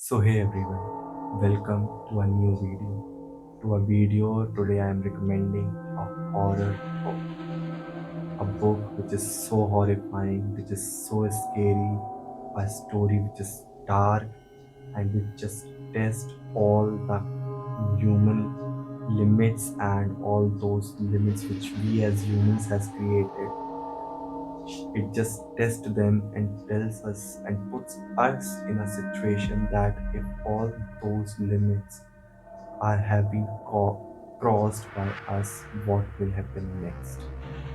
So hey everyone, welcome to a new video. To a video today I am recommending a horror book. A book which is so horrifying, which is so scary, a story which is dark and which just tests all the human limits and all those limits which we as humans has created. It just tests them and tells us and puts us in a situation that if all those limits have been crossed by us, what will happen next?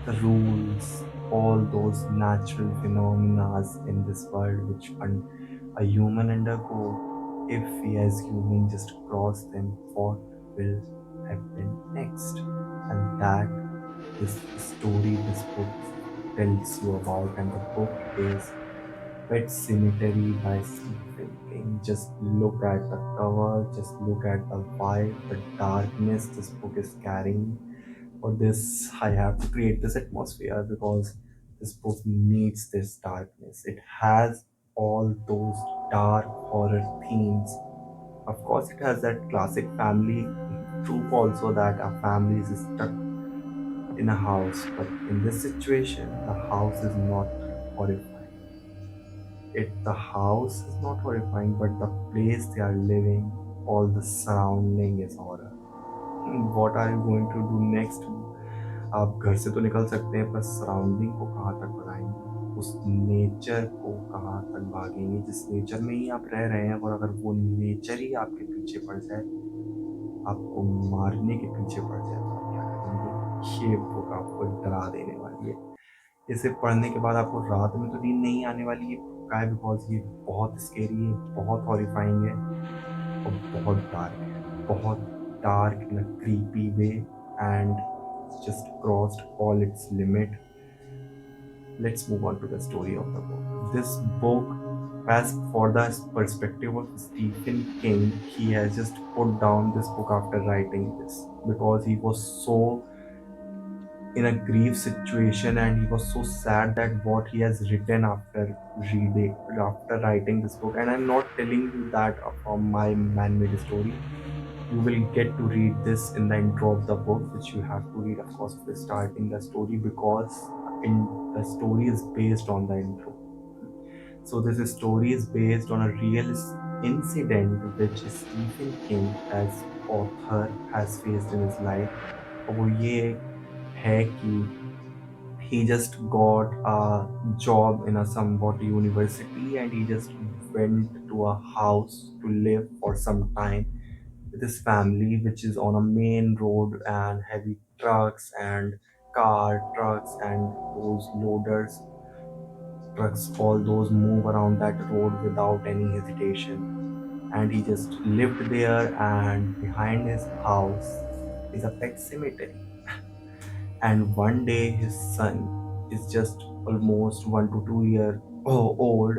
The rules, all those natural phenomena in this world which a human undergo, if we as human just cross them, what will happen next? And that this story this book tells you about, and the book is Pet Cemetery by Stephen King. Just look at the cover, just look at the vibe, the darkness this book is carrying. For this, I have to create this atmosphere because this book needs this darkness. It has all those dark horror themes. Of course, it has that classic family trope also that a family is stuck in a house, but in this situation, the house is not horrifying. The house is not horrifying, but the place they are living, all the surrounding is horror. What are you going to do next? आप घर से तो निकल सकते हैं, पर surrounding को कहाँ तक भगाएंगे? उस नेचर को कहाँ तक भागेंगे जिस नेचर में ही आप रह रहे हैं, और अगर वो नेचर ही आपके पीछे पड़ जाए, आपको मारने के पीछे पड़ जाए, तो आप क्या करेंगे? ये बुक आपको डरा देने वाली है। इसे पढ़ने के बाद आपको रात में तो नींद नहीं आने वाली है, पक्का है, बिकॉज ये बहुत स्केरी है, बहुत हॉरिफाइंग है और बहुत डार्क है, बहुत dark in a creepy way and just crossed all its limit. Let's move on to the story of the book. This book, as for the perspective of Stephen King, he has just put down this book after writing this because he was so in a grief situation and he was so sad that what he has written after writing this book. And I'm not telling you that from my man-made story. You will get to read this in the intro of the book, which you have to read, of course, for starting the story, because in the story is based on the intro. So this story is based on a real incident which Stephen King as author has faced in his life. और वो ये है कि he just got a job in a somewhat university and he just went to a house to live for some time with his family, which is on a main road, and heavy trucks and trucks and those loaders trucks, all those move around that road without any hesitation. And he just lived there, and behind his house is a pet cemetery. And one day his son is just almost 1 to 2 year old,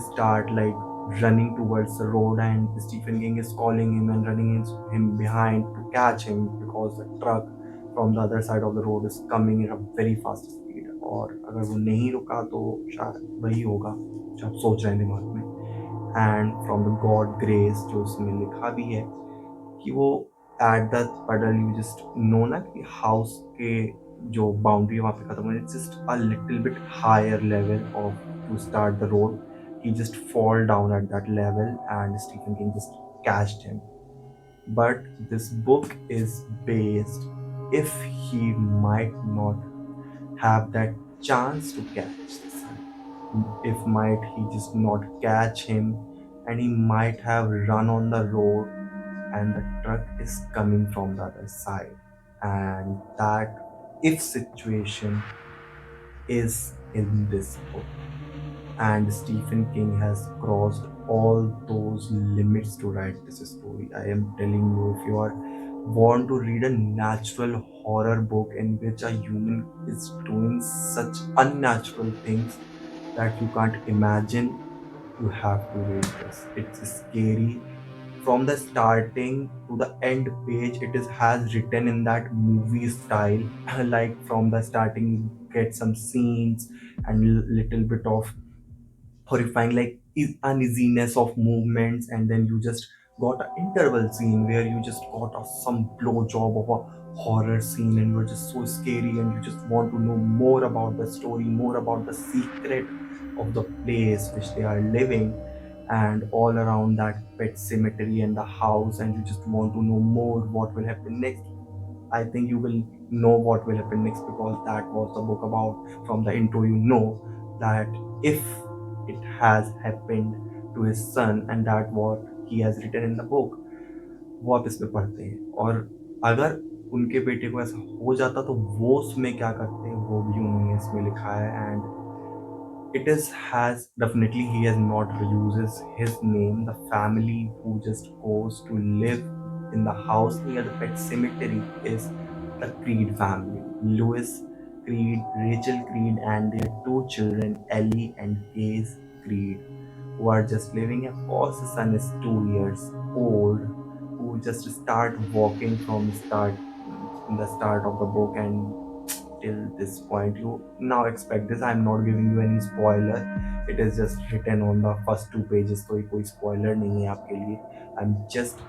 start like running towards the road, and Stephen King is calling him and running him behind to catch him because the truck from the other side of the road is coming at a very fast speed, और अगर वो नहीं रुका तो शायद वही होगा जो आप सोच रहे हैं दिमाग में. And from the God grace, जो उसमें लिखा भी है कि वो at the puddle, you just know ना कि हाउस के जो बाउंड्री वहाँ पे खत्म हो, it's just a little bit higher level of to start the road. He just fall down at that level and Stephen King just catched him. But this book is based, if he might not have that chance to catch the son, if might he just not catch him, and he might have run on the road and the truck is coming from the other side, and that if situation is in this book. And Stephen King has crossed all those limits to write this story. I am telling you, if you are want to read a natural horror book in which a human is doing such unnatural things that you can't imagine, you have to read this. It's scary from the starting to the end page. It is has written in that movie style. Like from the starting you get some scenes and little bit of horrifying, like uneasiness of movements, and then you just got an interval scene where you just got some blow job of a horror scene, and you're just so scary and you just want to know more about the story, more about the secret of the place which they are living, and all around that pet cemetery and the house, and you just want to know more what will happen next. I think you will know what will happen next because that was the book about. From the intro, you know that if it has happened to his son, and that what he has written in the book, वो आप इसमें पढ़ते हैं। और अगर उनके बेटे को ऐसा हो जाता तो वो उसमें क्या करते हैं वो भी उन्होंने इसमें लिखा है। And it is has definitely he has not uses his name. The family who just goes to live in the house near the pet cemetery is the Creed family. Louis Creed, Rachel Creed, and their two children, Ellie and Gaze Creed, who are just living. Of course, the son is 2 years old, who just start walking from start in the start of the book, and till this point you now expect this. I'm not giving you any spoiler, it is just written on the first 2 pages, तो ये कोई spoiler नहीं है आपके लिए। I'm just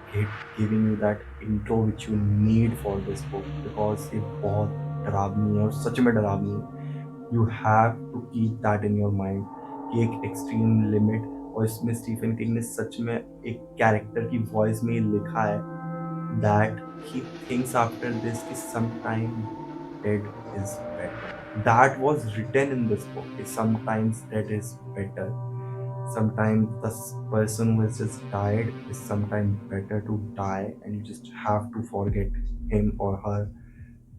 giving you that intro which you need for this book, because ये बहुत डरावनी है और सच में डरावनी है। You have to keep that in your mind कि एक एक्सट्रीम लिमिट। और इसमें स्टीफन किंग ने सच में एक कैरेक्टर की वॉइस में ये लिखा है that he thinks after this कि sometime dead is better. That was written in this book. Sometimes dead is better. Sometimes the person who has just died is sometimes better to die, and you just have to forget him or her,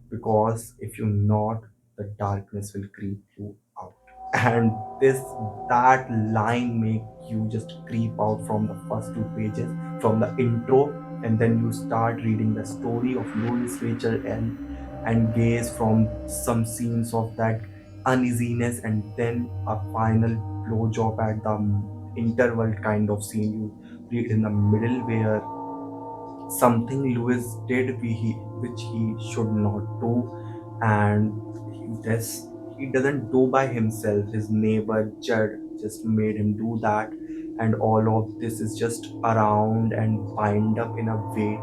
because if you not, the darkness will creep you out. And this that line make you just creep out from the first 2 pages, from the intro, and then you start reading the story of Louis, Rachel, and gaze from some scenes of that uneasiness, and then a final blowjob at the interval kind of scene you read in the middle, where something Lewis did which he should not do, and he doesn't do by himself. His neighbor Judd just made him do that, and all of this is just around and bind up in a way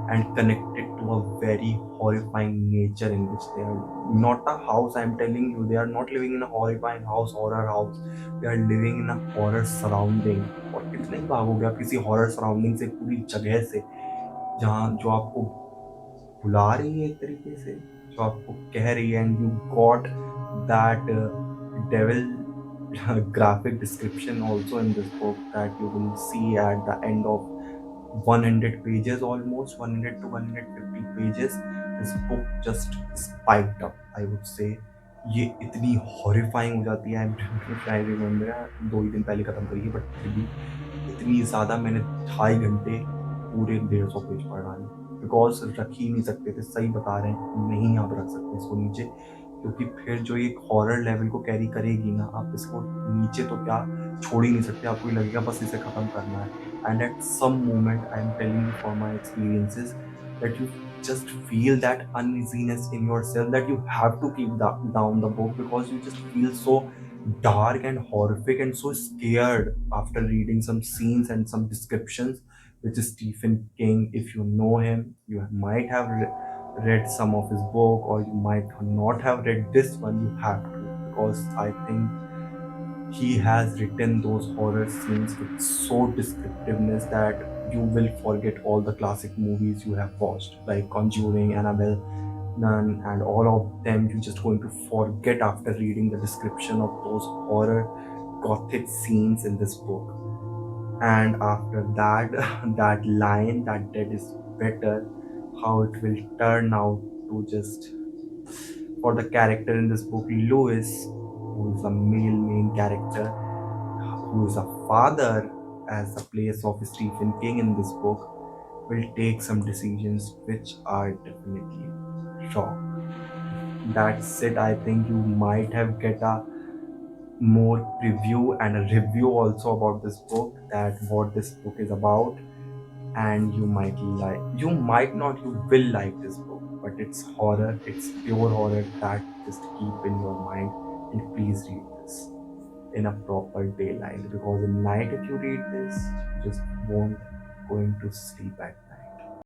and connected to a very horrifying nature in which they are. Not a house, I'm telling you, they are not living in a horrifying house, horror house. They are living in a horror surrounding। और कितना ही भागोगे आप किसी horror surrounding से, पूरी जगह से, जहाँ जो आपको बुला रही है एक तरीके से, जो आपको कह रही है, and you got that devil graphic description also in this book that you will see at the end of 100 pages, almost 100 to 150 pages. This book just spiked up, I would say। ये इतनी horrifying हो जाती है। I remember 2 ही दिन पहले खत्म करी है, बट फिर भी इतनी ज़्यादा मैंने 2.5 घंटे पूरे 150 पेज पढ़ डाले, बिकॉज रख ही नहीं सकते थे। सही बता रहे हैं, नहीं आप रख सकते इसको नीचे, क्योंकि फिर जो एक हॉरर लेवल को कैरी करेगी ना, आप इसको नीचे तो क्या छोड़ ही नहीं सकते। आपको ये लगेगा बस इसे ख़त्म करना है। And at some moment, I'm telling you from my experiences, that you just feel that uneasiness in yourself, that you have to keep down the book, because you just feel so dark and horrific and so scared after reading some scenes and some descriptions, which is Stephen King. If you know him, you might have read some of his book, or you might not have read this one. You have to, because I think he has written those horror scenes with so descriptiveness that you will forget all the classic movies you have watched, like Conjuring, Annabelle, Nun, and all of them. You're just going to forget after reading the description of those horror gothic scenes in this book. And after that, that line that dead is better, how it will turn out to just, for the character in this book, Lewis, who is the male main character, who is a father as the place of Stephen King in this book, will take some decisions which are definitely wrong. That's it. I think you might have get a more preview and a review also about this book, that what this book is about, and you might like, you might not, you will like this book, but it's horror, it's pure horror, that just keep in your mind, and please read this. in a proper daylight, because in night if you read this, you just won't going to sleep at